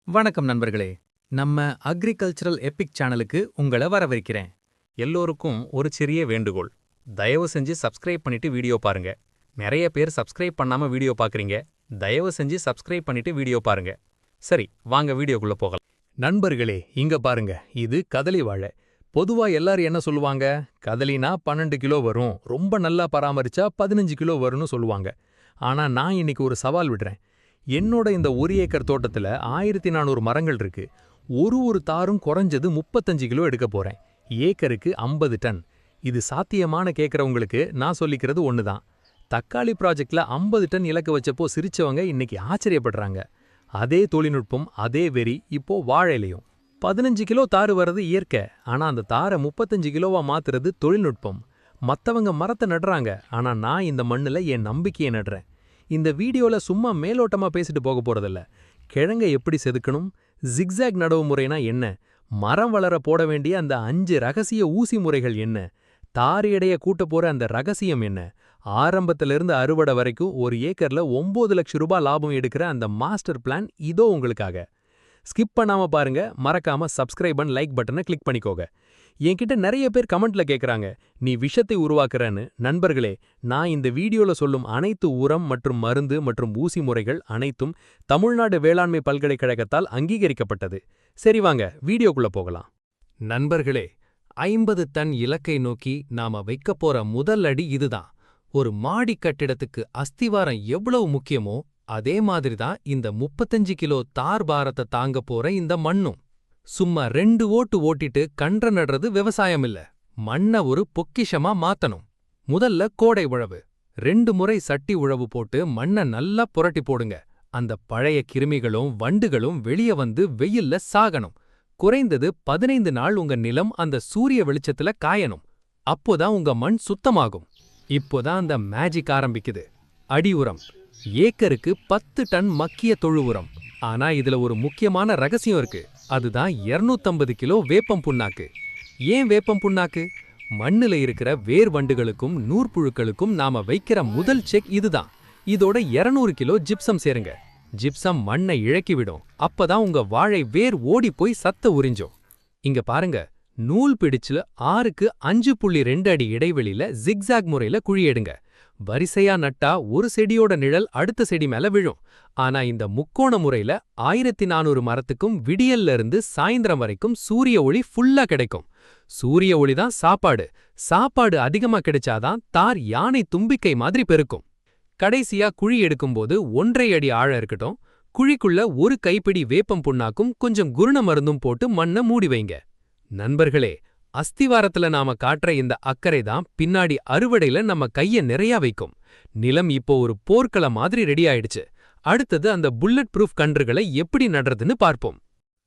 வணக்கம் நண்பர்களே. நம்ம அக்ரிகல்ச்சரல் எபிக் சேனலுக்கு உங்களை வரவேற்கிறேன். எல்லோருக்கும் ஒரு சிறிய வேண்டுகோள். தயவு செஞ்சு சப்ஸ்கிரைப் பண்ணிட்டு வீடியோ பாருங்க. நிறைய பேர் சப்ஸ்கிரைப் பண்ணாம வீடியோ பார்க்குறீங்க. தயவு செஞ்சு சப்ஸ்கிரைப் பண்ணிட்டு வீடியோ பாருங்க. சரி, வாங்க வீடியோக்குள்ள போகலாம். நண்பர்களே, இங்க பாருங்க, இது கதலி வாழை. பொதுவா எல்லாரும் என்ன சொல்லுவாங்க? கதலினா 12 கிலோ வரும், ரொம்ப நல்லா பராமரிச்சா 15 கிலோ வரும்னு சொல்லுவாங்க. ஆனா நான் இன்னைக்கு ஒரு சவால் விடுறேன். என்னோட இந்த 1 ஏக்கர் தோட்டத்துல 1400 மரங்கள் இருக்கு. ஒரு தாரும் குறைஞ்சது 35 கிலோ எடுக்க போறேன். ஏக்கருக்கு 50 டன். இது சாத்தியமான கேட்கறவங்களுக்கு நான் சொல்லிக்கிறது ஒண்ணுதான். தக்காளி ப்ராஜெக்ட்ல 50 டன் இலக்கு வச்சப்போ சிரிச்சவங்க இன்னைக்கு ஆச்சரியப்படுறாங்க. அதே தொழில்நுட்பம், அதே வெறி இப்போ வாழையிலையும். 15 கிலோ தாறு வர்றது இயற்கை. ஆனா அந்த தாரை 35 கிலோவா மாத்துறது தொழில்நுட்பம். மத்தவங்க மரத்தை நடுறாங்க, ஆனா நான் இந்த மண்ணுல என் நம்பிக்கையை நடுறேன். இந்த வீடியோல சும்மா மேலோட்டமா பேசிட்டு போக போறதில்ல. கிழங்க எப்படி செதுக்கணும், ஜிக்ஸாக் நடவு முறைனா என்ன, மரம் வளர போட வேண்டிய அந்த 5 ரகசிய ஊசி முறைகள் என்ன, தார் எடைய கூட்ட போற அந்த ரகசியம் என்ன, ஆரம்பத்திலிருந்து அறுவடை வரைக்கும் ஒரு ஏக்கர்ல 9 லட்சம் ரூபாய் லாபம் எடுக்கிற அந்த மாஸ்டர் பிளான் இதோ உங்களுக்காக. ஸ்கிப் பண்ணாம பாருங்க, மறக்காம சப்ஸ்கிரைப் அண்ட் லைக் பட்டனை கிளிக் பண்ணிக்கோங்க. என்கிட்ட நிறைய பேர் கமெண்ட்ல கேக்குறாங்க, நீ விஷத்தை உருவாக்குறன்னு. நண்பர்களே, நான் இந்த வீடியோல சொல்லும் அனைத்து உரம் மற்றும் மருந்து மற்றும் ஊசி முறைகள் அனைத்தும் தமிழ்நாடு வேளாண்மை பல்கலைக்கழகத்தால் அங்கீகரிக்கப்பட்டது. சரி, வாங்க வீடியோக்குள்ள போகலாம். நண்பர்களே, 50 டன் இலக்கை நோக்கி நாம வைக்க போற முதல் அடி இதுதான். ஒரு மாடி கட்டிடத்துக்கு அஸ்திவாரம் எவ்வளவு முக்கியமோ அதே மாதிரிதான் இந்த 35 கிலோ தார் பாரத்தை தாங்க போற இந்த மண்ணும். சும்மா 2 ஓட்டு ஓட்டிட்டு கன்ற நடுறது விவசாயம் இல்ல. மண்ண ஒரு பொக்கிஷமா மாத்தணும். முதல்ல கோடை உழவு. 2 முறை சட்டி உழவு போட்டு மண்ண நல்லா புரட்டி போடுங்க. அந்த பழைய கிருமிகளும் வண்டுகளும் வெளிய வந்து வெயில்ல சாகணும். குறைந்தது 15 நாள் உங்க நிலம் அந்த சூரிய வெளிச்சத்துல காயணும். அப்போதான் உங்க மண் சுத்தமாகும். இப்போதான் அந்த மேஜிக் ஆரம்பிக்குது. அடி உரம். ஏக்கருக்கு 10 டன் மக்கிய தொழு உரம். ஆனா இதுல ஒரு முக்கியமான ரகசியம் இருக்கு. அதுதான் 250 கிலோ வேப்பம் புண்ணாக்கு. ஏன் வேப்பம் புண்ணாக்கு? மண்ணுல இருக்கிற வேர் வண்டுகளுக்கும் நூற்புழுக்களுக்கும் நாம வைக்கிற முதல் செக் இதுதான். இதோட 200 கிலோ ஜிப்சம் சேருங்க. ஜிப்சம் மண்ணை இழக்கிவிடும். அப்பதான் உங்க வாழை வேர் ஓடி போய் சத்த உறிஞ்சோம். இங்க பாருங்க, நூல் பிடிச்சுல 6க்கு 5.2 அடி இடைவெளியில ஜிக்ஸாக் முறையில குழி எடுங்க. வரிசையா நட்டா ஒரு செடியோட நிழல் அடுத்த செடி மேல விழும். ஆனா இந்த முக்கோண முறையில 1400 மரத்துக்கும் விடியல்ல இருந்து சாயந்தரம் வரைக்கும் சூரிய ஒளி ஃபுல்லா கிடைக்கும். சூரிய ஒளிதான் சாப்பாடு. சாப்பாடு அதிகமா கிடைச்சாதான் தார் யானை தும்பிக்கை மாதிரி பெருக்கும். கடைசியா குழி எடுக்கும்போது 1.5 அடி ஆழம் இருக்கட்டும். குழிக்குள்ள ஒரு கைப்பிடி வேப்பம் புண்ணாக்கும் கொஞ்சம் குருண மருந்தும் போட்டு மண்ணை மூடி வைங்க. நண்பர்களே, அஸ்திவாரத்துல நாம காட்டுற இந்த அக்கறை தான் பின்னாடி அறுவடையில நம்ம கைய நிறைய வைக்கும். நிலம் இப்போ ஒரு போர்க்கள மாதிரி ரெடி ஆயிடுச்சு. அடுத்தது அந்த புல்லட் ப்ரூஃப் கன்றுகளை எப்படி நடுறதுன்னு பார்ப்போம்.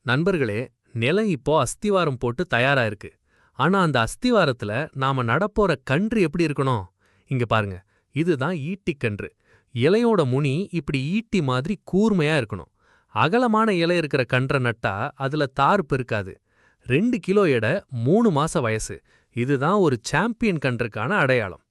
நண்பர்களே, நிலம் இப்போ அஸ்திவாரம் போட்டு தயாரா இருக்கு. ஆனா அந்த அஸ்திவாரத்துல நாம நடப்போற கன்று எப்படி இருக்கணும்? இங்க பாருங்க, இதுதான் ஈட்டிக்கன்று. இலையோட முனி இப்படி ஈட்டி மாதிரி கூர்மையா இருக்கணும். அகலமான இலை இருக்கிற கன்றை நட்டா அதுல தார் பெருக்காது. 2 கிலோ எடை, 3 மாச வயசு. இதுதான் ஒரு சாம்பியன் கன்றுக்கான அடையாளம்.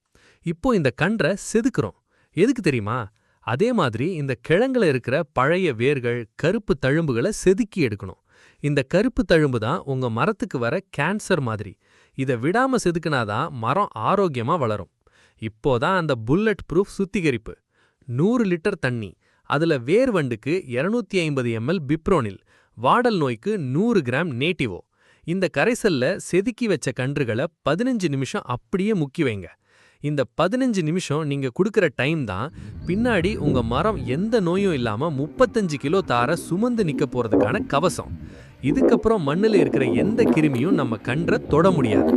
இப்போ இந்த கன்றை செதுக்குறோம். எதுக்கு தெரியுமா? அதே மாதிரி இந்த கிழங்குல இருக்கிற பழைய வேர்கள், கருப்பு தழும்புகளை செதுக்கி எடுக்கணும். இந்த கருப்பு தழும்பு தான் உங்க மரத்துக்கு வர கேன்சர் மாதிரி. இதை விடாம செதுக்குனாதான் மரம் ஆரோக்கியமா வளரும். இப்போதான் அந்த புல்லட் ப்ரூஃப் சுத்திகரிப்பு. 100 லிட்டர் தண்ணி. அதுல வேர் வண்டுக்கு 250 ml பிப்ரோனில், வாடல் நோய்க்கு 100 கிராம் நேட்டிவோ. இந்த கரைசல்ல செதுக்கி வச்ச கன்றுகளை 15 நிமிஷம் அப்படியே முக்கி வைங்க. இந்த 15 நிமிஷம் நீங்க கொடுக்கிற டைம் தான் பின்னாடி உங்க மரம் எந்த நோயும் இல்லாம 35 கிலோ தார சுமந்து நிக்க போறதுக்கான கவசம். இதுக்கப்புறம் மண்ணுல இருக்கிற எந்த கிருமியும் நம்ம கன்றை தொட முடியாது.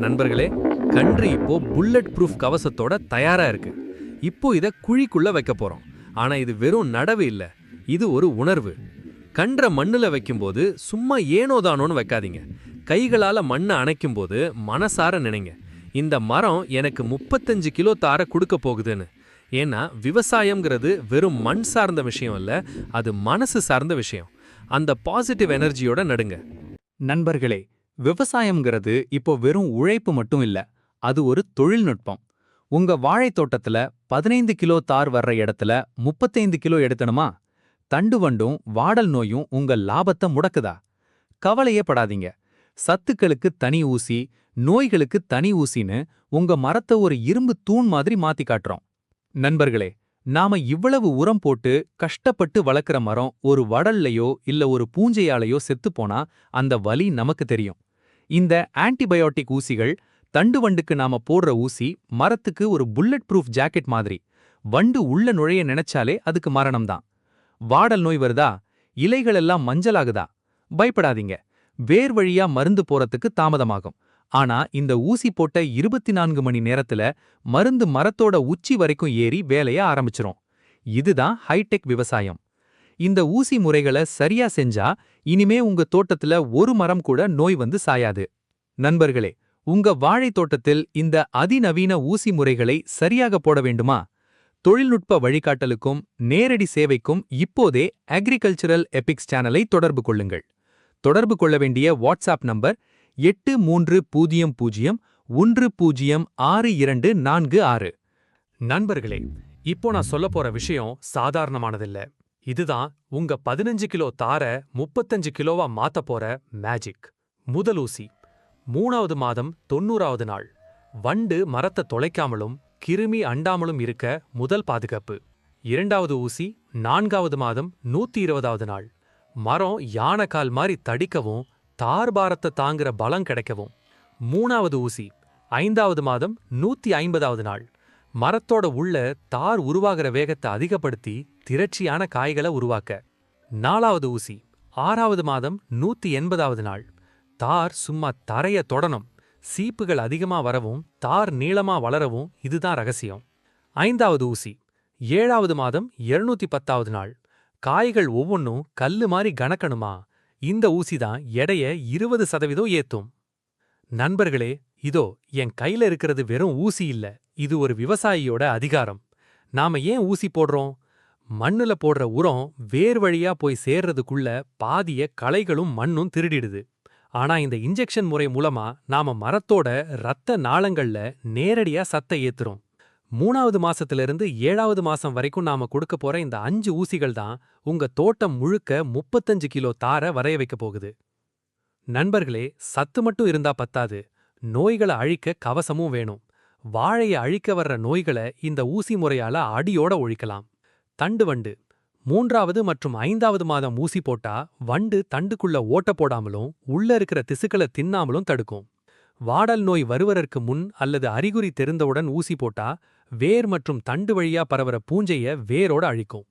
நண்பர்களே, கன்று இப்போ புல்லட் ப்ரூஃப் கவசத்தோட தயாரா இருக்கு. இப்போ இத குழிக்குள்ள வைக்க போறோம். ஆனா இது வெறும் நடவு இல்ல, இது ஒரு உணர்வு. கன்ற மண்ணுல வைக்கும்போது சும்மா ஏனோதானோன்னு வைக்காதீங்க. கைகளால மண்ணை அணைக்கும்போது மனசார நினைங்க, இந்த மரம் எனக்கு 35 கிலோ தார கொடுக்க போகுதுன்னு. ஏன்னா விவசாயம்ங்கிறது வெறும் மண் சார்ந்த விஷயம் இல்ல, அது மனசு சார்ந்த விஷயம். அந்த பாசிட்டிவ் எனர்ஜியோட நடுங்க. நண்பர்களே, விவசாயம்ங்கிறது இப்போ வெறும் உழைப்பு மட்டும் இல்ல, அது ஒரு தொழில்நுட்பம். உங்க வாழைத்தோட்டத்துல 15 கிலோ தார் வர்ற இடத்துல 35 கிலோ எடுத்தணுமா? தண்டுவண்டும் வாடல் நோயும் உங்க லாபத்தை முடக்குதா? கவலையே படாதீங்க. சத்துக்களுக்கு தனி ஊசி, நோய்களுக்கு தனி ஊசின்னு உங்க மரத்தை ஒரு இரும்பு தூண் மாதிரி மாத்தி காட்டுறோம். நண்பர்களே, நாம இவ்வளவு உரம் போட்டு கஷ்டப்பட்டு வளர்க்குற மரம் ஒரு வடல்லையோ இல்ல ஒரு பூஞ்சையாலையோ செத்துப்போனா அந்த வலி நமக்கு தெரியும். இந்த ஆன்டிபயோட்டிக் ஊசிகள், தண்டுவண்டுக்கு நாம போடுற ஊசி மரத்துக்கு ஒரு புல்லட் ப்ரூஃப் ஜாக்கெட் மாதிரி. வண்டு உள்ள நுழைய நினைச்சாலே அதுக்கு மரணம்தான். வாடல் நோய் வருதா? இலைகள் எல்லாம் மஞ்சளாகுதா? பயப்படாதீங்க. வேர் வழியா மருந்து போறதுக்கு தாமதமாகும். ஆனா இந்த ஊசி போட்ட 24 மணி நேரத்துல மருந்து மரத்தோட உச்சி வரைக்கும் ஏறி வேலைய ஆரம்பிச்சிரும். இதுதான் ஹைடெக் விவசாயம். இந்த ஊசி முறைகளை சரியா செஞ்சா இனிமே உங்க தோட்டத்துல ஒரு மரம் கூட நோய் வந்து சாயாது. நண்பர்களே, உங்க வாழை தோட்டத்தில் இந்த அதிநவீன ஊசி முறைகளை சரியாக போட வேண்டுமா? தொழில்நுட்ப வழிகாட்டலுக்கும் நேரடி சேவைக்கும் இப்போதே அக்ரிகல்ச்சரல் எபிக்ஸ் சேனலை தொடர்பு கொள்ளுங்கள். தொடர்பு கொள்ள வேண்டிய வாட்ஸ்அப் நம்பர் 8300106246. நண்பர்களே, இப்போ நான் சொல்லப் போற விஷயம் சாதாரணமானதில்ல. இதுதான் உங்க 15 கிலோ தார 35 கிலோவா மாத்தப் போற மேஜிக். முதல் ஊசி 3வது மாதம் 90வது நாள். வண்டு மரத்தை தொலைக்காமலும் கிருமி அண்டாமலும் இருக்க முதல் பாதுகாப்பு. 2வது ஊசி 4வது மாதம் 120வது நாள். மரம் யானைக்கால் மாதிரி தடிக்கவும் தார் பாரத்தை தாங்குற பலம் கிடைக்கவும். 3வது ஊசி 5வது மாதம் 150வது நாள். மரத்தோட உள்ள தார் உருவாகிற வேகத்தை அதிகப்படுத்தி திரட்சியான காய்களை உருவாக்க. 4வது ஊசி 6வது மாதம் 180வது நாள். தார் சும்மா தரைய தொடணும், சீப்புகள் அதிகமா வரவும் தார் நீளமா வளரவும் இதுதான் ரகசியம். 5வது ஊசி 7வது மாதம் 210வது நாள். காய்கள் ஒவ்வொன்னும் கல்லு மாதிரி கணக்கணுமா? இந்த ஊசிதான் எடைய 20% ஏத்தும். நண்பர்களே, இதோ என் கையில இருக்கிறது வெறும் ஊசி இல்ல, இது ஒரு விவசாயியோட அதிகாரம். நாம ஏன் ஊசி போடுறோம்? மண்ணுல போடுற உரம் வேர் வழியா போய் சேர்றதுக்குள்ள பாதிய களைகளும் மண்ணும் திருடிடுது. ஆனா இந்த இன்ஜெக்ஷன் முறை மூலமா நாம மரத்தோட இரத்த நாளங்கள்ல நேரடியா சத்தை ஏத்துறோம். 3வது மாசத்திலிருந்து 7வது மாசம் வரைக்கும் நாம கொடுக்க போற இந்த 5 ஊசிகள் தான் உங்க தோட்டம் முழுக்க 35 கிலோ தார வரைய வைக்க போகுது. நண்பர்களே, சத்து மட்டும் இருந்தா பத்தாது, நோய்களை அழிக்க கவசமும் வேணும். வாழைய அழிக்க வர்ற நோய்களை இந்த ஊசி முறையால அடியோட ஒழிக்கலாம். தண்டு வண்டு 3வது மற்றும் 5வது மாதம் ஊசி போட்டா வண்டு தண்டுக்குள்ள ஓட்ட போடாமலும் உள்ள இருக்கிற திசுக்களை தின்னாமலும் தடுக்கும். வாடல் நோய் வருவதற்கு முன் அல்லது அறிகுறி தெரிந்தவுடன் ஊசி போட்டா வேர் மற்றும் தண்டு வழியா பரவற பூஞ்சைய வேரோட அழிக்கும்.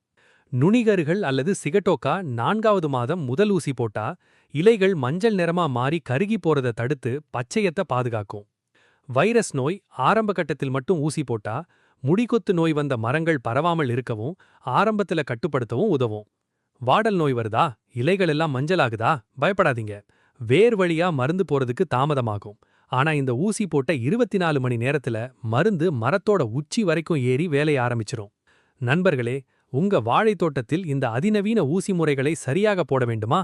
நுனிகருகள் அல்லது சிகட்டோக்கா 4வது மாதம் முதல் ஊசி போட்டா இலைகள் மஞ்சள் நிறமா மாறி கருகி போறத தடுத்து பச்சையத்தை பாதுகாக்கும். வைரஸ் நோய் ஆரம்ப கட்டத்தில் மட்டும் ஊசி போட்டா முடிகொத்து நோய் வந்த மரங்கள் பரவாமல் இருக்கவும் ஆரம்பத்துல கட்டுப்படுத்தவும் உதவும். வாடல் நோய் வருதா? இலைகள் எல்லாம் மஞ்சளாகுதா? பயப்படாதீங்க. வேர் வழியா மருந்து போறதுக்கு தாமதமாகும். ஆனா இந்த ஊசி போட்ட 24 மணி நேரத்துல மருந்து மரத்தோட உச்சி வரைக்கும் ஏறி வேலைய ஆரம்பிச்சிரும். நண்பர்களே, உங்க வாழைத் தோட்டத்தில் இந்த அதிநவீன ஊசி முறைகளை சரியாக போட வேண்டுமா?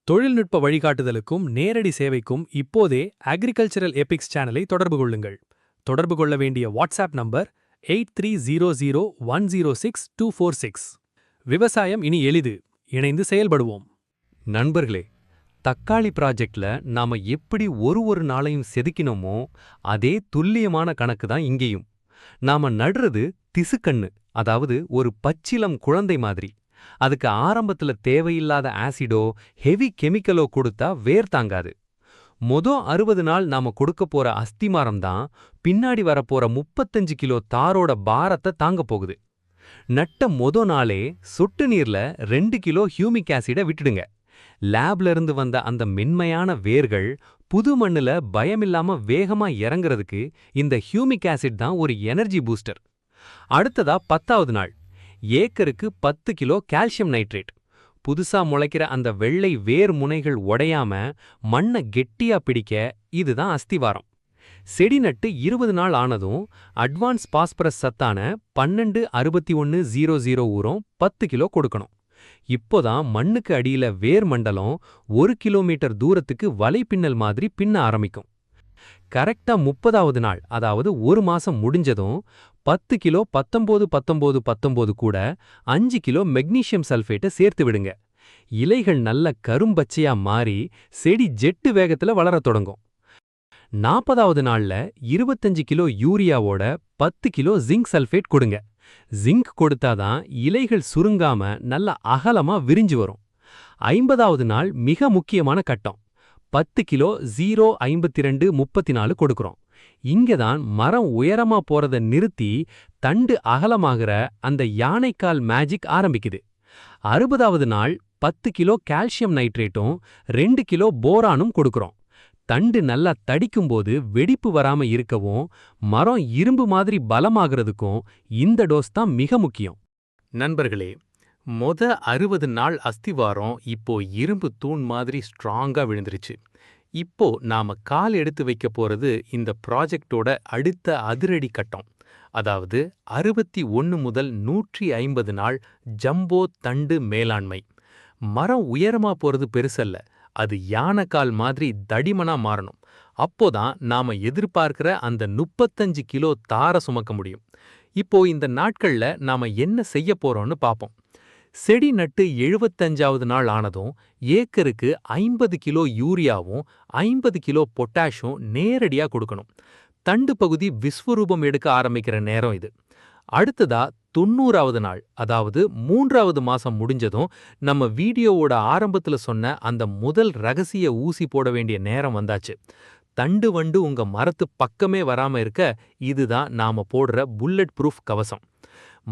தொழில்நுட்ப வழிகாட்டுதலுக்கும் நேரடி சேவைக்கும் இப்போதே அக்ரிகல்ச்சரல் எபிக்ஸ் சேனலை தொடர்பு கொள்ளுங்கள். தொடர்பு கொள்ள வேண்டிய வாட்ஸ்அப் நம்பர் 8300106246. விவசாயம் இனி எளிது. இணைந்து செயல்படுவோம். நண்பர்களே, தக்காளி ப்ராஜெக்ட்ல நாம எப்படி ஒரு நாளையும் செதுக்கினோமோ அதே துல்லியமான கணக்கு தான் இங்கேயும். நாம நடுறது திசுக்கண்ணு, அதாவது ஒரு பச்சிலம் குழந்தை மாதிரி. அதுக்கு ஆரம்பத்துல தேவையில்லாத ஆசிடோ ஹெவி கெமிக்கலோ கொடுத்தா வேர் தாங்காது. மொத 60 நாள் நாம கொடுக்க போற அஸ்திமாரம் தான் பின்னாடி வரப்போற 35 கிலோ தாரோட பாரத்தை தாங்க போகுது. நட்ட மொத நாளே சொட்டு நீர்ல 2 கிலோ ஹியூமிக் ஆசிட விட்டுடுங்க. லேப்ல இருந்து வந்த அந்த மென்மையான வேர்கள் புது மண்ணுல பயமில்லாம வேகமா இறங்குறதுக்கு இந்த ஹியூமிக் ஆசிட் தான் ஒரு எனர்ஜி பூஸ்டர். அடுத்ததா 10வது நாள் ஏக்கருக்கு 10 கிலோ கால்சியம் நைட்ரேட். புதுசா முளைக்கிற அந்த வெள்ளை வேர் முனைகள் உடையாம மண்ணை கெட்டியா பிடிக்க இதுதான் அஸ்திவாரம். செடி நட்டு 20 நாள் ஆனதும் அட்வான்ஸ் பாஸ்பரஸ் சத்தான 126100 உரம் 10 கிலோ கொடுக்கணும். இப்போதான் மண்ணுக்கு அடியில வேர் மண்டலம் 1 கிலோமீட்டர் தூரத்துக்கு வலைப்பின்னல் மாதிரி பின்ன ஆரம்பிக்கும். கரெக்டா 30வது நாள், அதாவது ஒரு மாசம் முடிஞ்சதும் 10 கிலோ 19 கூட 5 கிலோ மெக்னீசியம் சல்ஃபேட்டை சேர்த்து விடுங்க. இலைகள் நல்ல கரும்பச்சையா மாறி செடி ஜெட்டு வேகத்துல வளரத் தொடங்கும். 40வது நாள்ல 25 கிலோ யூரியாவோட 10 கிலோ ஜிங்க் சல்ஃபேட் கொடுங்க. ஜிங்க் கொடுத்தாதான் இலைகள் சுருங்காம நல்ல அகலமா விரிஞ்சு வரும். 50வது நாள் மிக முக்கியமான கட்டம். 10 கிலோ 05234 கொடுக்கறோம். இங்கதான் மரம் உயரமா போறத நிறுத்தி தண்டு அகலமாகிற அந்த யானைக்கால் மேஜிக் ஆரம்பிக்குது. 60வது நாள் 10 கிலோ கால்சியம் நைட்ரேட்டும் 2 கிலோ போரானும் கொடுக்கறோம். தண்டு நல்லா தடிக்கும்போது வெடிப்பு வராம இருக்கவும் மரம் இரும்பு மாதிரி பலமாகிறதுக்கும் இந்த டோஸ் தான் மிக முக்கியம். நண்பர்களே, 60 நாள் அஸ்திவாரம் இப்போ இரும்பு தூண் மாதிரி ஸ்ட்ராங்கா விழுந்துருச்சு. இப்போ நாம கால் எடுத்து வைக்க போறது இந்த ப்ராஜெக்டோட அடுத்த அதிரடி கட்டம். அதாவது 61 முதல் 150 நாள் ஜம்போ தண்டு மேலாண்மை. மரம் உயரமா போறது பெருசல்ல, அது யானைக்கால் மாதிரி தடிமனா மாறணும். அப்போதான் நாம எதிர்பார்க்கிற அந்த 35 கிலோ தார சுமக்க முடியும். இப்போ இந்த நாட்கள்ல நாம என்ன செய்ய போறோம்னு பாப்போம். செடி நட்டு 75வது நாள் ஆனதும் ஏக்கருக்கு 50 கிலோ யூரியாவும் 50 கிலோ பொட்டாஷும் நேரடியா கொடுக்கணும். தண்டு பகுதி விஸ்வரூபம் எடுக்க ஆரம்பிக்கிற நேரம் இது. அடுத்ததா 90வது நாள், அதாவது 3வது மாசம் முடிஞ்சதும் நம்ம வீடியோவோட ஆரம்பத்துல சொன்ன அந்த முதல் ரகசிய ஊசி போட வேண்டிய நேரம் வந்தாச்சு. தண்டு வண்டு உங்க மரத்து பக்கமே வராம இருக்க இதுதான் நாம போடுற புல்லட் ப்ரூஃப் கவசம்.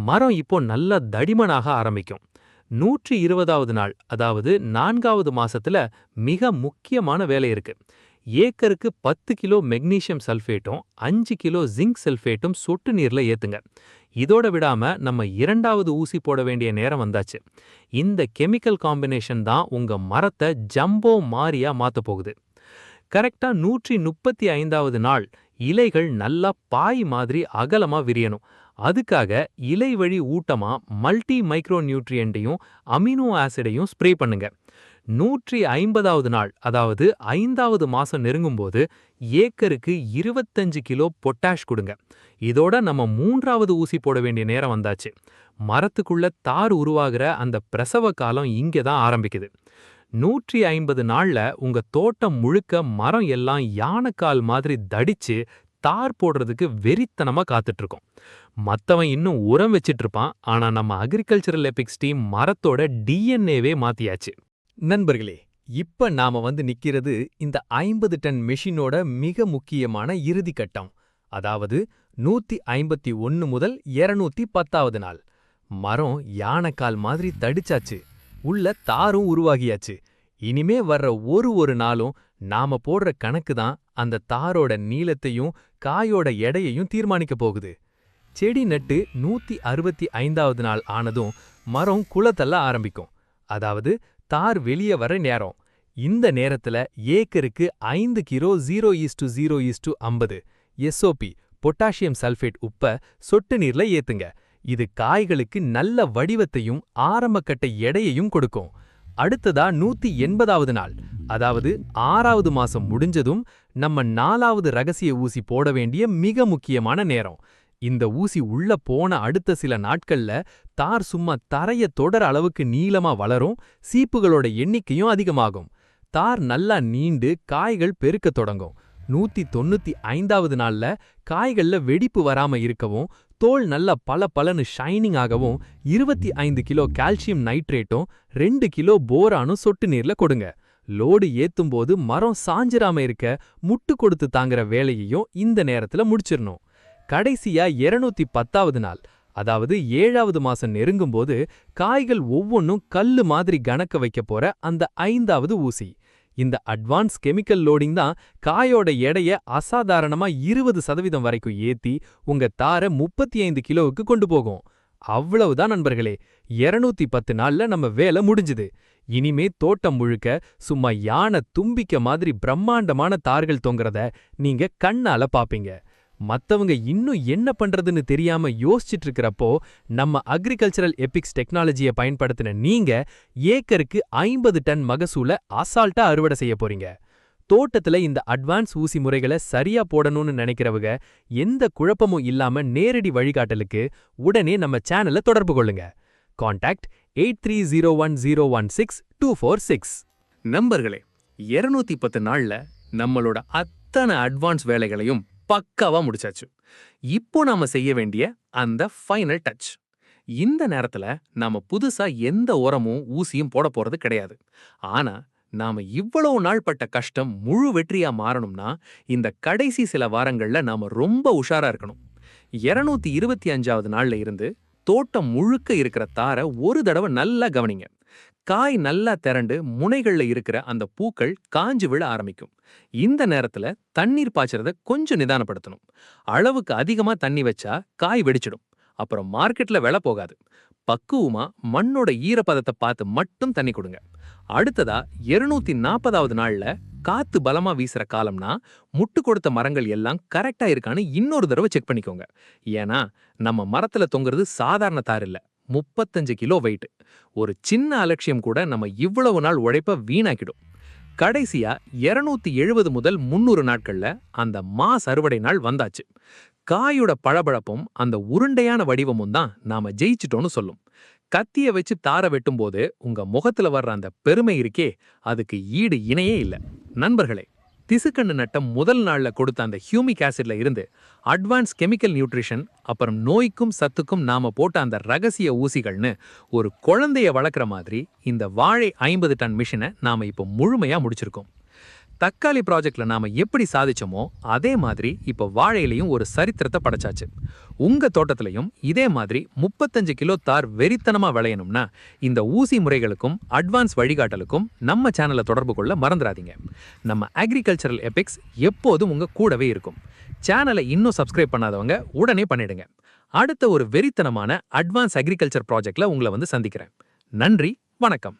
மரம் இப்போ நல்லா தடிமனாக ஆரம்பிக்கும். 120வது நாள், அதாவது 4வது மாசத்துல மிக முக்கியமான வேலை இருக்கு. ஏக்கருக்கு 10 கிலோ மெக்னீசியம் சல்ஃபேட்டும் 5 கிலோ ஜிங்க் சல்ஃபேட்டும் சொட்டு நீர்ல ஏத்துங்க. இதோட விடாம நம்ம 2வது ஊசி போட வேண்டிய நேரம் வந்தாச்சு. இந்த கெமிக்கல் காம்பினேஷன் தான் உங்க மரத்தை ஜம்போ மாரியா மாத்த போகுது. கரெக்டா 135வது நாள் இலைகள் நல்லா பாய் மாதிரி அகலமா விரியணும். அதுக்காக இலை வழி ஊட்டமா மல்டி மைக்ரோ நியூட்ரியன்ட்டையும் அமினோ ஆசிடையும் ஸ்ப்ரே பண்ணுங்க. 150வது நாள், அதாவது 5வது மாசம் நெருங்கும்போது ஏக்கருக்கு 25 கிலோ பொட்டாஷ் கொடுங்க. இதோட நம்ம 3வது ஊசி போட வேண்டிய நேரம் வந்தாச்சு. மரத்துக்குள்ள தார் உருவாகிற அந்த பிரசவ காலம் இங்கே தான் ஆரம்பிக்குது. 150 நாள்ல உங்க தோட்டம் முழுக்க மரம் எல்லாம் யானைக்கால் மாதிரி தடிச்சு தார் போடுறதுக்கு வெறித்தனமா காத்துட்டு இருக்கோம். மத்தவன் இன்னும் உரம் வச்சிட்டு இருப்பான், ஆனா நம்ம அக்ரிகல்ச்சரல் எபிக்ஸ் டீம் மரத்தோட டிஎன்ஏவே மாத்தியாச்சு. நண்பர்களே, இப்ப நாம வந்து நிக்கிறது இந்த 50 டன் மெஷினோட மிக முக்கியமான இறுதி கட்டம். அதாவது 151 முதல் 210வது நாள். மரம் யானைக்கால் மாதிரி தடிச்சாச்சு, உள்ள தாரும் உருவாகியாச்சு. இனிமே வர்ற ஒரு நாளும் நாம போடுற கணக்கு தான் அந்த தாரோட நீளத்தையும் காயோட எடையையும் தீர்மானிக்க போகுது. செடி நட்டு 165வது நாள் ஆனதும் மரம் குளத்தள்ள ஆரம்பிக்கும். அதாவது தார் வெளியே வர நேரம். இந்த நேரத்துல ஏக்கருக்கு 5 கிலோ 0:0:50 எஸ்ஓபி பொட்டாசியம் சல்ஃபேட் உப்ப சொட்டு நீர்ல ஏத்துங்க. இது காய்களுக்கு நல்ல வடிவத்தையும் ஆரம்பக்கட்ட எடையையும் கொடுக்கும். அடுத்ததா 180வது நாள், அதாவது 6வது மாசம் முடிஞ்சதும் நம்ம 4வது ரகசிய ஊசி போட வேண்டிய மிக முக்கியமான நேரம். இந்த ஊசி உள்ள போன அடுத்த சில நாட்கள்ல தார் சும்மா தரைய தொடர அளவுக்கு நீளமா வளரும், சீப்புகளோட எண்ணிக்கையும் அதிகமாகும். தார் நல்லா நீண்டு காய்கள் பெருக்க தொடங்கும். 195வது நாள்ல காய்கள்ல வெடிப்பு வராம இருக்கவும், தோல் நல்லா பளபளன்னு ஷைனிங் ஆகவும் 25 கிலோ கால்சியம் நைட்ரேட்டும் 2 கிலோ போரானும் சொட்டு நீர்ல கொடுங்க. லோடு ஏத்தும்போது மரம் சாஞ்சிராம இருக்க முட்டு கொடுத்து தாங்குற வேலையையும் இந்த நேரத்துல முடிச்சிடணும். கடைசியா 210வது நாள், அதாவது 7வது மாசம் நெருங்கும்போது காய்கள் ஒவ்வொன்னும் கல்லு மாதிரி கணக்க வைக்க போற அந்த 5வது ஊசி. இந்த அட்வான்ஸ் கெமிக்கல் லோடிங் தான் காயோட எடைய அசாதாரணமா 20% வரைக்கும் ஏத்தி உங்க தார 35 கிலோவுக்கு கொண்டு போகும். அவ்வளவுதான் நண்பர்களே, 210 நாள்ல நம்ம வேலை முடிஞ்சுது. இனிமே தோட்டம் முழுக்க சும்மா யானை தும்பிக்க மாதிரி பிரம்மாண்டமான தார்கள் தொங்குறத நீங்க கண்ணால பாப்பீங்க. மத்தவங்க இன்னும் என்ன பண்றதுன்னு தெரியாம யோசிச்சுட்டு இருக்கிறப்போ நம்ம அக்ரிகல்ச்சரல் எபிக்ஸ் டெக்னாலஜியை பயன்படுத்தின நீங்க ஏக்கருக்கு 50 டன் மகசூல அசால்ட்டா அறுவடை செய்ய போறீங்க. தோட்டத்துல இந்த அட்வான்ஸ் ஊசி முறைகளை சரியா போடணும்னு நினைக்கிறவங்க எந்த குழப்பமும் இல்லாம நேரடி வழிகாட்டலுக்கு உடனே நம்ம சேனலை தொடர்பு கொள்ளுங்க. கான்டாக்ட் 8301016246. நண்பர்களே, 210 நாள்ல நம்மளோட அத்தனை அட்வான்ஸ் வேலைகளையும் பக்காவா முடிச்சாச்சு. இப்போ நாம செய்ய வேண்டிய அந்த ஃபைனல் டச். இந்த நேரத்துல நாம புதுசா எந்த உரமும் ஊசியும் போட போறது கிடையாது. ஆனா நாம இவ்வளவு நாள் பட்ட கஷ்டம் முழு வெற்றியா மாறணும்னா இந்த கடைசி சில வாரங்கள்ல நாம ரொம்ப உஷாரா இருக்கணும். 225வது நாள்ல இருந்து தோட்டம் முழுக்க இருக்கிற தாரை ஒரு தடவை நல்லா கவனிங்க. காய் நல்லா திரண்டு முனைகள்ல இருக்கிற அந்த பூக்கள் காஞ்சு விழ ஆரம்பிக்கும். இந்த நேரத்துல தண்ணீர் பாய்ச்சறத கொஞ்சம் நிதானப்படுத்தணும். அளவுக்கு அதிகமா தண்ணி வச்சா காய் வெடிச்சிடும். அப்புறம் மார்க்கெட்ல விலை போகாது. பக்குவமா மண்ணோட ஈரப்பதத்தை பார்த்து மட்டும் தண்ணி கொடுங்க. அடுத்ததா 240வது நாள்ல காத்து பலமா வீசுற காலம்னா முட்டு கொடுத்த மரங்கள் எல்லாம் கரெக்டா இருக்கான்னு இன்னொரு தடவை செக் பண்ணிக்கோங்க. ஏன்னா நம்ம மரத்துல தொங்குறது சாதாரண தார் இல்ல, 35 கிலோ வெயிட். ஒரு சின்ன அலட்சியம் கூட நம்ம இவ்வளவு நாள் உழைப்ப வீணாக்கிடும். கடைசியா 270 முதல் 300 நாட்கள்ல அந்த மாஸ் அறுவடை நாள் வந்தாச்சு. காயோட பளபளப்பும் அந்த உருண்டையான வடிவமும் தான் நாம ஜெயிச்சிட்டோம்னு சொல்லும். கத்திய வச்சு தார வெட்டும் போது உங்க முகத்துல வர்ற அந்த பெருமை இருக்கே, அதுக்கு ஈடு இணையே இல்ல. நண்பர்களே, திசுக்கண்ணு நட்டம் முதல் நாள்ல கொடுத்த அந்த ஹியூமிக் ஆசிட்ல இருந்து அட்வான்ஸ் கெமிக்கல் நியூட்ரிஷன், அப்புறம் நோய்க்கும் சத்துக்கும் நாம போட்ட அந்த ரகசிய ஊசிகள்னு ஒரு குழந்தைய வளர்க்குற மாதிரி இந்த வாழை 50 டன் மிஷினை நாம இப்போ முழுமையா முடிச்சிருக்கோம். தக்காளி ப்ராஜெக்ட்ல நாம எப்படி சாதிச்சோமோ அதே மாதிரி இப்போ வாழையிலையும் ஒரு சரித்திரத்தை படைச்சாச்சு. உங்க தோட்டத்திலையும் இதே மாதிரி 35 கிலோ தார் வெறித்தனமா விளையணும்னா இந்த ஊசி முறைகளுக்கும் அட்வான்ஸ் வழிகாட்டலுக்கும் நம்ம சேனலை தொடர்பு கொள்ள மறந்துடாதீங்க. நம்ம அக்ரிகல்ச்சரல் எபிக்ஸ் எப்போதும் உங்க கூடவே இருக்கும். சேனலை இன்னும் சப்ஸ்கிரைப் பண்ணாதவங்க உடனே பண்ணிடுங்க. அடுத்த ஒரு வெறித்தனமான அட்வான்ஸ் அக்ரிகல்ச்சர் ப்ராஜெக்ட்ல உங்களை வந்து சந்திக்கிறேன். நன்றி, வணக்கம்.